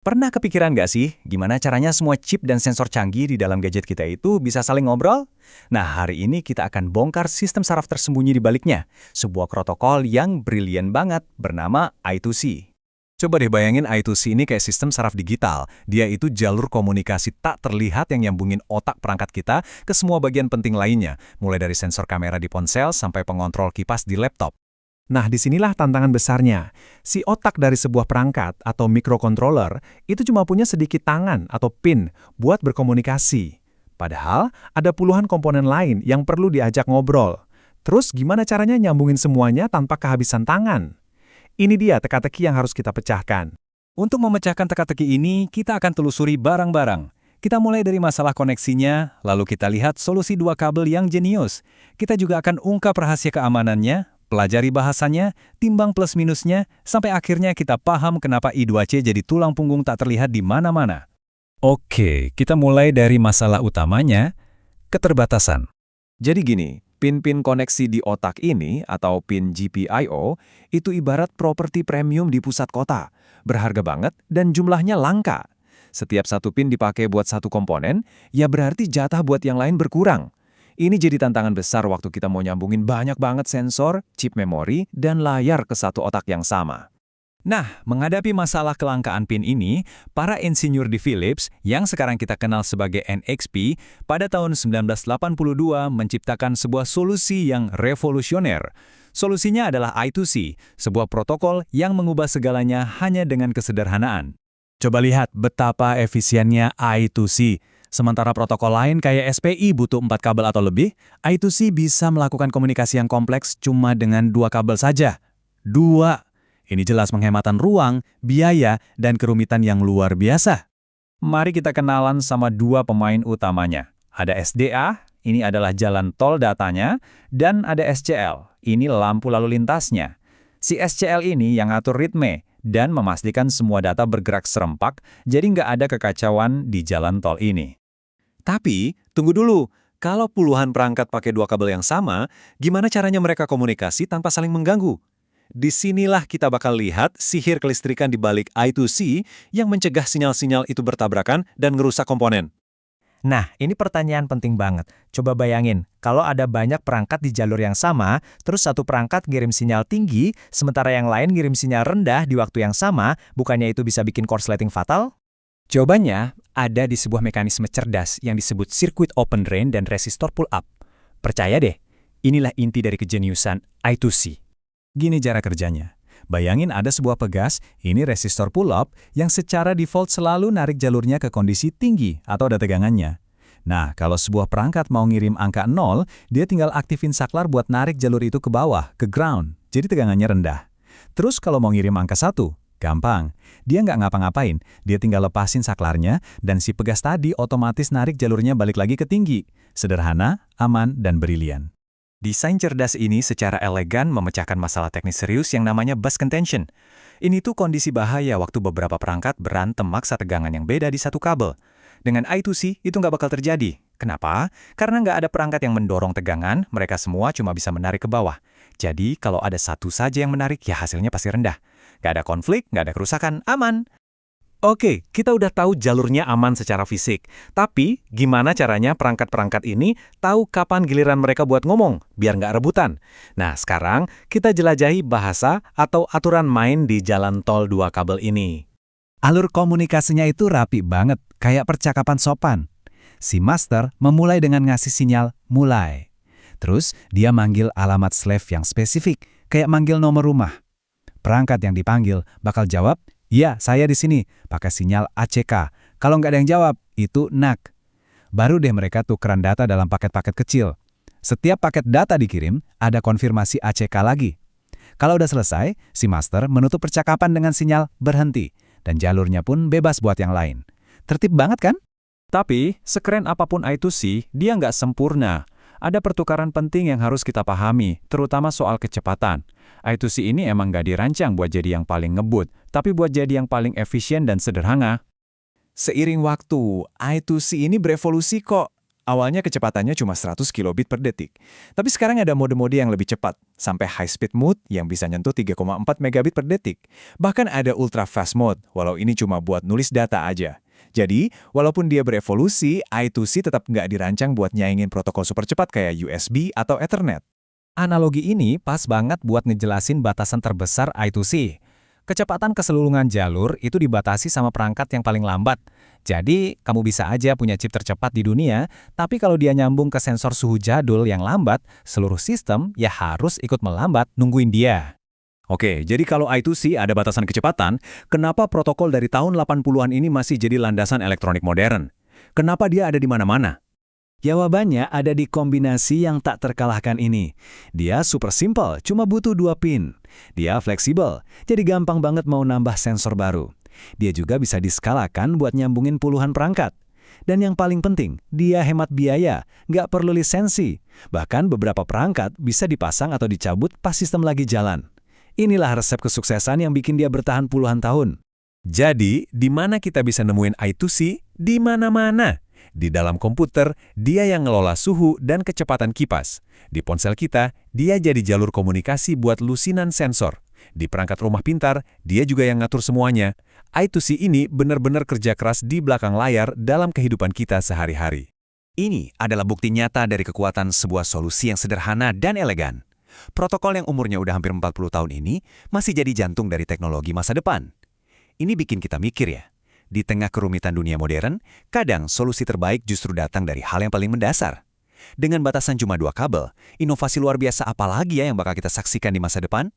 Pernah kepikiran nggak sih, gimana caranya semua chip dan sensor canggih di dalam gadget kita itu bisa saling ngobrol? Nah, hari ini kita akan bongkar sistem saraf tersembunyi di baliknya, sebuah protokol yang brilian banget bernama I2C. Coba deh bayangin I2C ini kayak sistem saraf digital. Dia itu jalur komunikasi tak terlihat yang nyambungin otak perangkat kita ke semua bagian penting lainnya, mulai dari sensor kamera di ponsel sampai pengontrol kipas di laptop. Nah, disinilah tantangan besarnya. Si otak dari sebuah perangkat atau microcontroller itu cuma punya sedikit tangan atau pin buat berkomunikasi. Padahal ada puluhan komponen lain yang perlu diajak ngobrol. Terus gimana caranya nyambungin semuanya tanpa kehabisan tangan? Ini dia teka-teki yang harus kita pecahkan. Untuk memecahkan teka-teki ini, kita akan telusuri barang-barang. Kita mulai dari masalah koneksinya, lalu kita lihat solusi dua kabel yang jenius. Kita juga akan ungkap rahasia keamanannya, pelajari bahasanya, timbang plus minusnya, sampai akhirnya kita paham kenapa I2C jadi tulang punggung tak terlihat di mana-mana. Oke, kita mulai dari masalah utamanya, keterbatasan. Jadi gini, pin-pin koneksi di otak ini, atau pin GPIO, itu ibarat properti premium di pusat kota. Berharga banget dan jumlahnya langka. Setiap satu pin dipakai buat satu komponen, ya berarti jatah buat yang lain berkurang. Ini jadi tantangan besar waktu kita mau nyambungin banyak banget sensor, chip memori, dan layar ke satu otak yang sama. Nah, menghadapi masalah kelangkaan pin ini, para insinyur di Philips, yang sekarang kita kenal sebagai NXP, pada tahun 1982 menciptakan sebuah solusi yang revolusioner. Solusinya adalah I2C, sebuah protokol yang mengubah segalanya hanya dengan kesederhanaan. Coba lihat betapa efisiennya I2C. Sementara protokol lain kayak SPI butuh 4 kabel atau lebih, I2C bisa melakukan komunikasi yang kompleks cuma dengan 2 kabel saja. 2. Ini jelas penghematan ruang, biaya, dan kerumitan yang luar biasa. Mari kita kenalan sama dua pemain utamanya. Ada SDA, ini adalah jalan tol datanya, dan ada SCL, ini lampu lalu lintasnya. Si SCL ini yang ngatur ritme, dan memastikan semua data bergerak serempak, jadi nggak ada kekacauan di jalan tol ini. Tapi, tunggu dulu, kalau puluhan perangkat pakai 2 kabel yang sama, gimana caranya mereka komunikasi tanpa saling mengganggu? Disinilah kita bakal lihat sihir kelistrikan di balik I2C yang mencegah sinyal-sinyal itu bertabrakan dan ngerusak komponen. Nah, ini pertanyaan penting banget. Coba bayangin, kalau ada banyak perangkat di jalur yang sama, terus satu perangkat ngirim sinyal tinggi, sementara yang lain ngirim sinyal rendah di waktu yang sama, bukannya itu bisa bikin korsleting fatal? Jawabannya ada di sebuah mekanisme cerdas yang disebut sirkuit open drain dan resistor pull-up. Percaya deh, inilah inti dari kejeniusan I2C. Gini cara kerjanya. Bayangin ada sebuah pegas, ini resistor pull-up, yang secara default selalu narik jalurnya ke kondisi tinggi atau ada tegangannya. Nah, kalau sebuah perangkat mau ngirim angka 0, dia tinggal aktifin saklar buat narik jalur itu ke bawah, ke ground, jadi tegangannya rendah. Terus kalau mau ngirim angka 1, gampang. Dia nggak ngapa-ngapain, dia tinggal lepasin saklarnya, dan si pegas tadi otomatis narik jalurnya balik lagi ke tinggi. Sederhana, aman, dan brilian. Desain cerdas ini secara elegan memecahkan masalah teknis serius yang namanya bus contention. Ini tuh kondisi bahaya waktu beberapa perangkat berantem maksa tegangan yang beda di satu kabel. Dengan I2C, itu nggak bakal terjadi. Kenapa? Karena nggak ada perangkat yang mendorong tegangan, mereka semua cuma bisa menarik ke bawah. Jadi, kalau ada satu saja yang menarik, ya hasilnya pasti rendah. Nggak ada konflik, nggak ada kerusakan, aman. Oke, kita udah tahu jalurnya aman secara fisik. Tapi, gimana caranya perangkat-perangkat ini tahu kapan giliran mereka buat ngomong, biar nggak rebutan? Nah, sekarang kita jelajahi bahasa atau aturan main di jalan tol 2 kabel ini. Alur komunikasinya itu rapi banget, kayak percakapan sopan. Si master memulai dengan ngasih sinyal mulai. Terus, dia manggil alamat slave yang spesifik, kayak manggil nomor rumah. Perangkat yang dipanggil bakal jawab, "Ya, saya di sini," pakai sinyal ACK. Kalau nggak ada yang jawab, itu NAK. Baru deh mereka tukeran data dalam paket-paket kecil. Setiap paket data dikirim, ada konfirmasi ACK lagi. Kalau udah selesai, si master menutup percakapan dengan sinyal berhenti, dan jalurnya pun bebas buat yang lain. Tertib banget kan? Tapi, sekeren apapun I2C, dia nggak sempurna. Ada pertukaran penting yang harus kita pahami, terutama soal kecepatan. I2C ini emang nggak dirancang buat jadi yang paling ngebut, tapi buat jadi yang paling efisien dan sederhana. Seiring waktu, I2C ini berevolusi kok. Awalnya kecepatannya cuma 100 kilobit per detik. Tapi sekarang ada mode-mode yang lebih cepat, sampai high speed mode yang bisa nyentuh 3,4 megabit per detik. Bahkan ada ultra fast mode, walau ini cuma buat nulis data aja. Jadi, walaupun dia berevolusi, I2C tetap nggak dirancang buat nyaingin protokol super cepat kayak USB atau Ethernet. Analogi ini pas banget buat ngejelasin batasan terbesar I2C. Kecepatan keseluruhan jalur itu dibatasi sama perangkat yang paling lambat. Jadi, kamu bisa aja punya chip tercepat di dunia, tapi kalau dia nyambung ke sensor suhu jadul yang lambat, seluruh sistem ya harus ikut melambat nungguin dia. Oke, jadi kalau I2C ada batasan kecepatan, kenapa protokol dari tahun 80-an ini masih jadi landasan elektronik modern? Kenapa dia ada di mana-mana? Jawabannya ada di kombinasi yang tak terkalahkan ini. Dia super simple, cuma butuh 2 pin. Dia fleksibel, jadi gampang banget mau nambah sensor baru. Dia juga bisa diskalakan buat nyambungin puluhan perangkat. Dan yang paling penting, dia hemat biaya, nggak perlu lisensi. Bahkan beberapa perangkat bisa dipasang atau dicabut pas sistem lagi jalan. Inilah resep kesuksesan yang bikin dia bertahan puluhan tahun. Jadi, di mana kita bisa nemuin I2C? Di mana-mana. Di dalam komputer, dia yang ngelola suhu dan kecepatan kipas. Di ponsel kita, dia jadi jalur komunikasi buat lusinan sensor. Di perangkat rumah pintar, dia juga yang ngatur semuanya. I2C ini benar-benar kerja keras di belakang layar dalam kehidupan kita sehari-hari. Ini adalah bukti nyata dari kekuatan sebuah solusi yang sederhana dan elegan. Protokol yang umurnya udah hampir 40 tahun ini masih jadi jantung dari teknologi masa depan. Ini bikin kita mikir ya. Di tengah kerumitan dunia modern, kadang solusi terbaik justru datang dari hal yang paling mendasar. Dengan batasan cuma 2 kabel, inovasi luar biasa apa lagi ya yang bakal kita saksikan di masa depan?